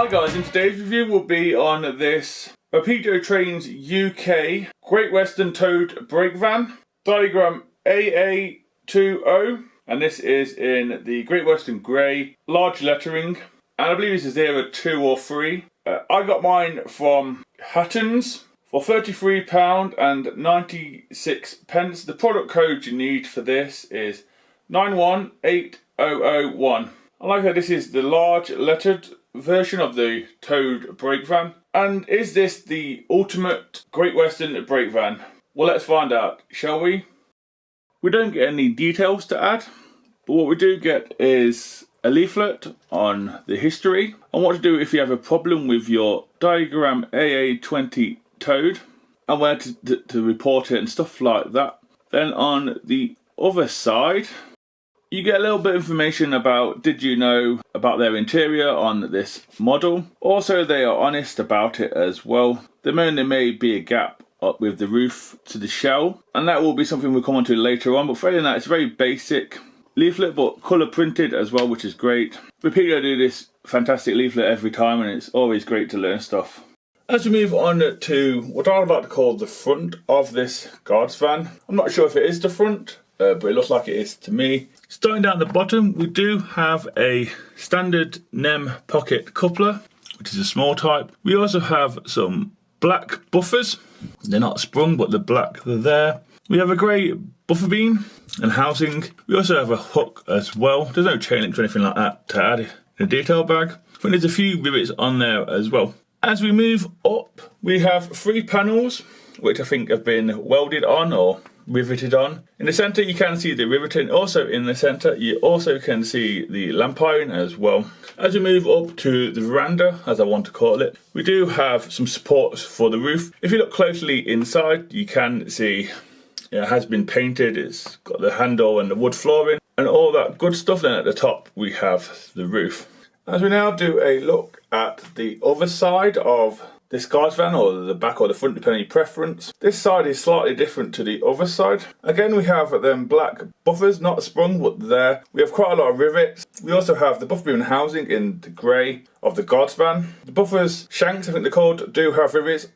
Hi guys, and today's review will be on this Rapido Trains UK Great Western Towed Brake Van, diagram AA20, and this is in the Great Western Grey, large lettering, and I believe this is either 2 or 3. I got mine from Hatton's for £33.96. The product code you need for this is 918001. I like that this is the large lettered version of the towed brake van. And is this the ultimate Great Western brake van? Well, let's find out, shall we? We don't get any details to add, but what we do get is a leaflet on the history and what to do if you have a problem with your diagram AA20 towed and where to report it and stuff like that. Then on the other side, you get a little bit of information about did you know about their interior on this model. Also, they are honest about it as well. There may be a gap up with the roof to the shell, and that will be something we'll come on to later on. But failing that, it's a very basic leaflet, but colour printed as well, which is great. Rapido do this fantastic leaflet every time, and it's always great to learn stuff. As we move on to what I'm about to call the front of this guards van, I'm not sure if it is the front, but it looks like it is to me. Starting down the bottom, we do have a standard NEM pocket coupler, which is a small type. We also have some black buffers. They're not sprung, but they're black, they're there. We have a grey buffer beam and housing. We also have a hook as well. There's no chain links or anything like that to add in a detail bag. I think there's a few rivets on there as well. As we move up, we have 3 panels, which I think have been welded on or riveted on. In the centre you can see the riveting. Also in the centre you also can see the lamp iron as well. As we move up to the veranda, as I want to call it, we do have some supports for the roof. If you look closely inside, you can see it has been painted. It's got the handle and the wood flooring and all that good stuff. Then at the top we have the roof. As we now do a look at the other side of this guards van, or the back or the front, depending on your preference. This side is slightly different to the other side. Again, we have them black buffers, not sprung, but there. We have quite a lot of rivets. We also have the buffer beam and housing in the grey of the guards van. The buffers, shanks I think they're called, do have rivets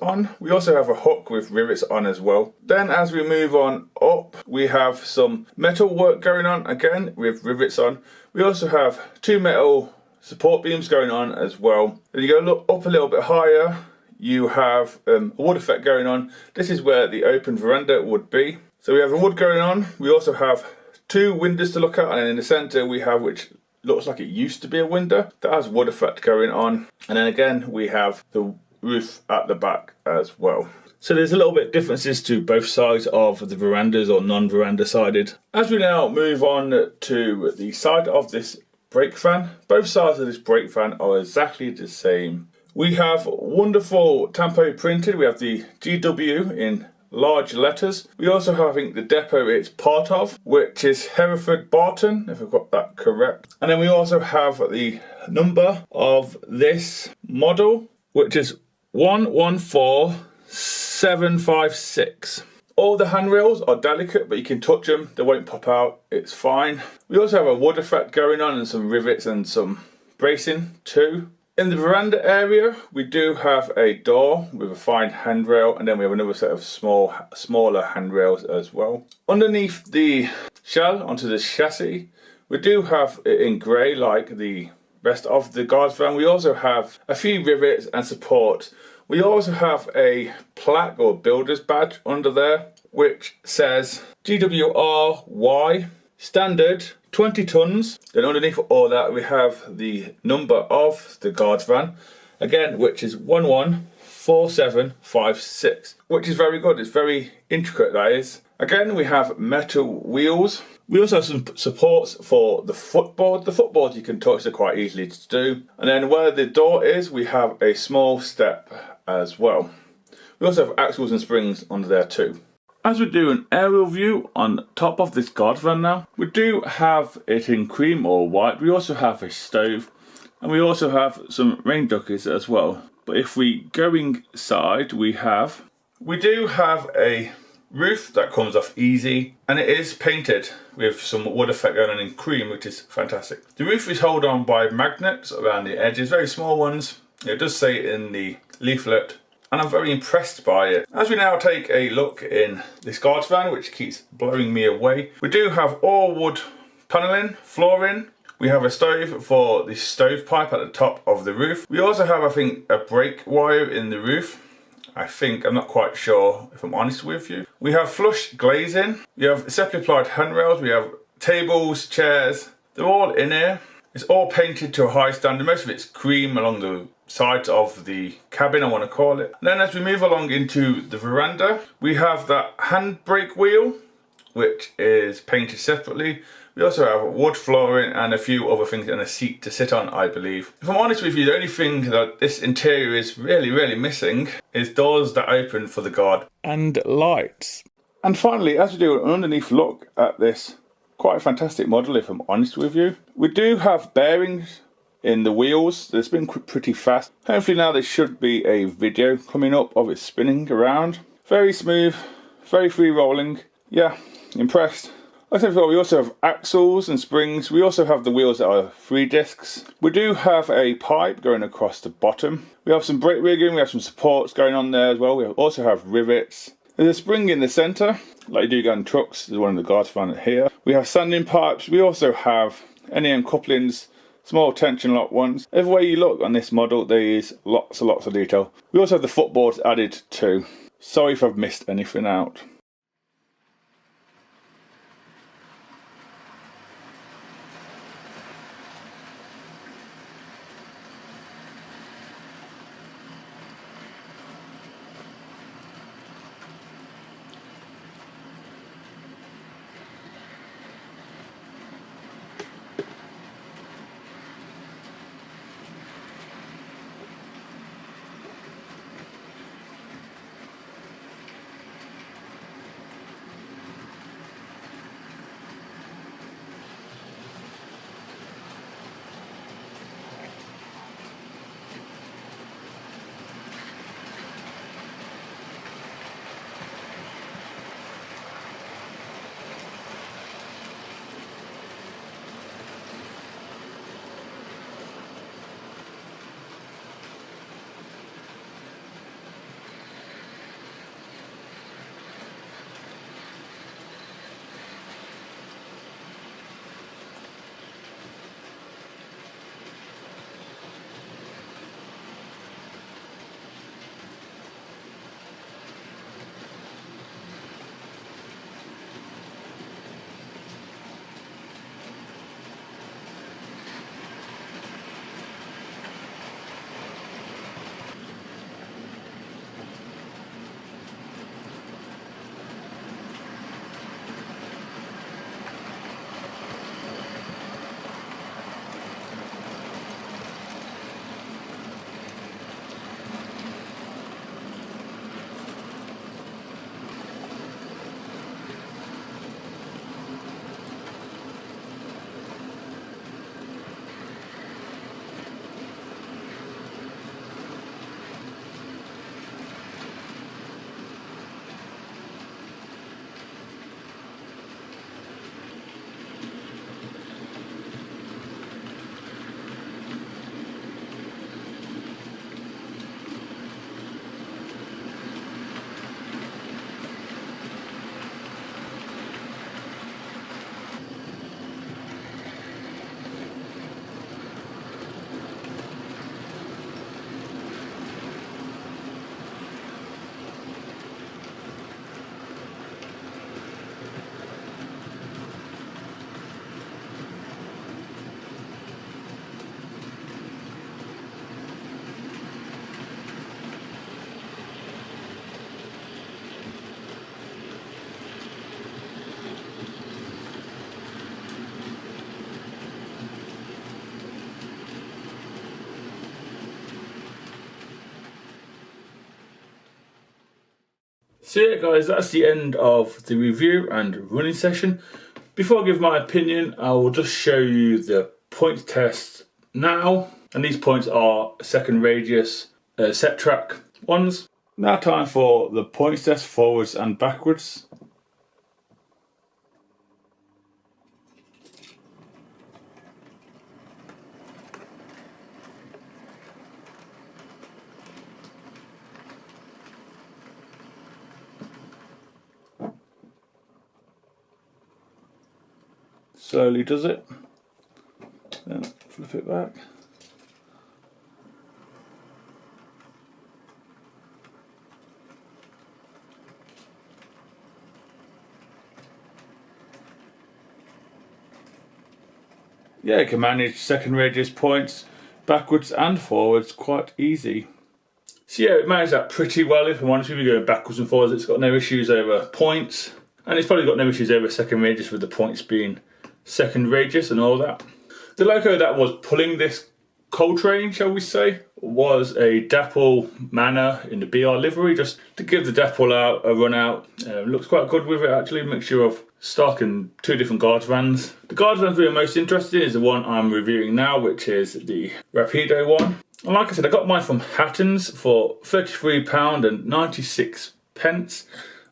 on. We also have a hook with rivets on as well. Then as we move on up, we have some metal work going on, again with rivets on. We also have 2 metal support beams going on as well. Then you go look up a little bit higher, you have a wood effect going on. This is where the open veranda would be. So we have a wood going on. We also have 2 windows to look at, and then in the centre we have, which looks like it used to be a window, that has wood effect going on. And then again we have the roof at the back as well. So there's a little bit differences to both sides of the verandas, or non-veranda sided. As we now move on to the side of this brake van, both sides of this brake van are exactly the same. We have wonderful tampo printed. We have the GW in large letters. We also have, I think, the depot it's part of, which is Hereford Barton, if I've got that correct. And then we also have the number of this model, which is 114756. All the handrails are delicate, but you can touch them, they won't pop out, it's fine. We also have a wood effect going on and some rivets and some bracing too. In the veranda area, we do have a door with a fine handrail, and then we have another set of smaller handrails as well. Underneath the shell onto the chassis, we do have it in grey like the rest of the guards van. We also have a few rivets and support. We also have a plaque or builder's badge under there, which says GWRY standard 20 tons. Then underneath all that we have the number of the guards van, again, which is 114756, which is very good. It's very intricate, that is. Again, we have metal wheels. We also have some supports for the footboard. The footboard you can touch, they're quite easily to do. And then where the door is, we have a small step as well. We also have axles and springs under there too. As we do an aerial view on top of this guard van now, we do have it in cream or white. We also have a stove, and we also have some rain duckets as well. But if we go inside, we do have a roof that comes off easy, and it is painted with some wood effect going on in cream, which is fantastic. The roof is held on by magnets around the edges, very small ones. It does say in the leaflet, and I'm very impressed by it. As we now take a look in this guard's van, which keeps blowing me away, we do have all wood panelling, flooring. We have a stove for the stovepipe at the top of the roof. We also have, I think, a brake wire in the roof. I'm not quite sure if I'm honest with you. We have flush glazing. We have separately applied handrails. We have tables, chairs. They're all in here. It's all painted to a high standard. Most of it's cream along the sides of the cabin, I want to call it. And then as we move along into the veranda, we have that handbrake wheel, which is painted separately. We also have wood flooring and a few other things, and a seat to sit on, I believe. If I'm honest with you, the only thing that this interior is really missing is doors that open for the guard. And lights. And finally, as we do an underneath look at this quite a fantastic model, if I'm honest with you, we do have bearings in the wheels. It's been pretty fast. Hopefully now there should be a video coming up of it spinning around. Very smooth, very free rolling. Yeah, impressed. Like I said before, we also have axles and springs. We also have the wheels that are 3 discs. We do have a pipe going across the bottom. We have some brake rigging, we have some supports going on there as well. We also have rivets. There's a spring in the centre, like you do go in trucks. There's one in the guards van here. We have sanding pipes. We also have NEM couplings, small tension lock ones. Every way you look on this model, there is lots of detail. We also have the footboards added too. Sorry if I've missed anything out. So yeah guys, that's the end of the review and running session. Before I give my opinion, I will just show you the point test now. And these points are second radius set track ones. Now time for the points test forwards and backwards. Slowly does it, then flip it back. Yeah, you can manage second radius points backwards and forwards quite easy. So yeah, it managed that pretty well. If I'm honest with you, going backwards and forwards, it's got no issues over points, and it's probably got no issues over second radius, with the points being second radius and all that. The loco that was pulling this Coltrane, shall we say, was a Dapple Manor in the BR livery, just to give the Dapple out a run out. Looks quite good with it actually, mixture of stock and two different guards vans. The guards vans we are most interested in is the one I'm reviewing now, which is the Rapido one. And like I said, I got mine from Hatton's for £33.96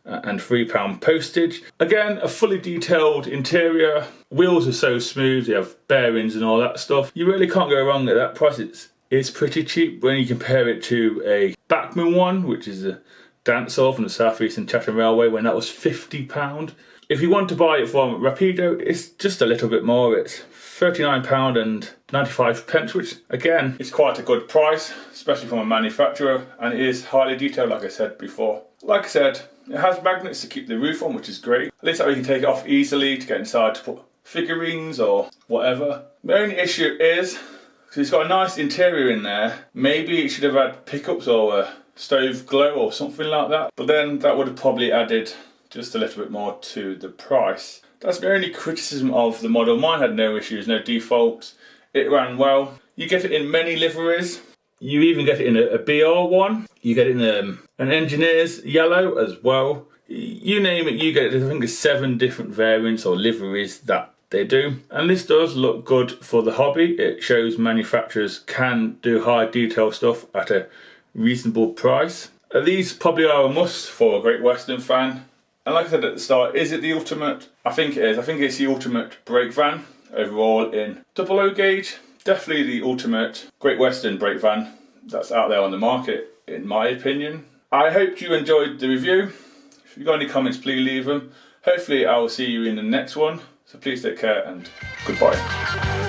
and £3 postage. Again, a fully detailed interior. Wheels are so smooth, you have bearings and all that stuff. You really can't go wrong at that price. It's pretty cheap when you compare it to a Bachmann one, which is a dance-off from the South Eastern Chatham Railway, when that was £50. If you want to buy it from Rapido, it's just a little bit more. It's £39.95, which again is quite a good price, especially from a manufacturer, and it is highly detailed, like I said before. Like I said, it has magnets to keep the roof on, which is great. At least that way you can take it off easily to get inside to put figurines or whatever. The only issue is, because it's got a nice interior in there, maybe it should have had pickups or a stove glow or something like that, but then that would have probably added just a little bit more to the price. That's my only criticism of the model. Mine had no issues, no defaults. It ran well. You get it in many liveries. You even get it in a BR one. You get it in an engineer's yellow as well. You name it, you get it. I think there's 7 different variants or liveries that they do. And this does look good for the hobby. It shows manufacturers can do high detail stuff at a reasonable price. These probably are a must for a Great Western fan. And like I said at the start, is it the ultimate? I think it is. I think it's the ultimate brake van overall in 00 gauge. Definitely the ultimate Great Western brake van that's out there on the market, in my opinion. I hope you enjoyed the review. If you've got any comments, please leave them. Hopefully I will see you in the next one. So please take care and goodbye.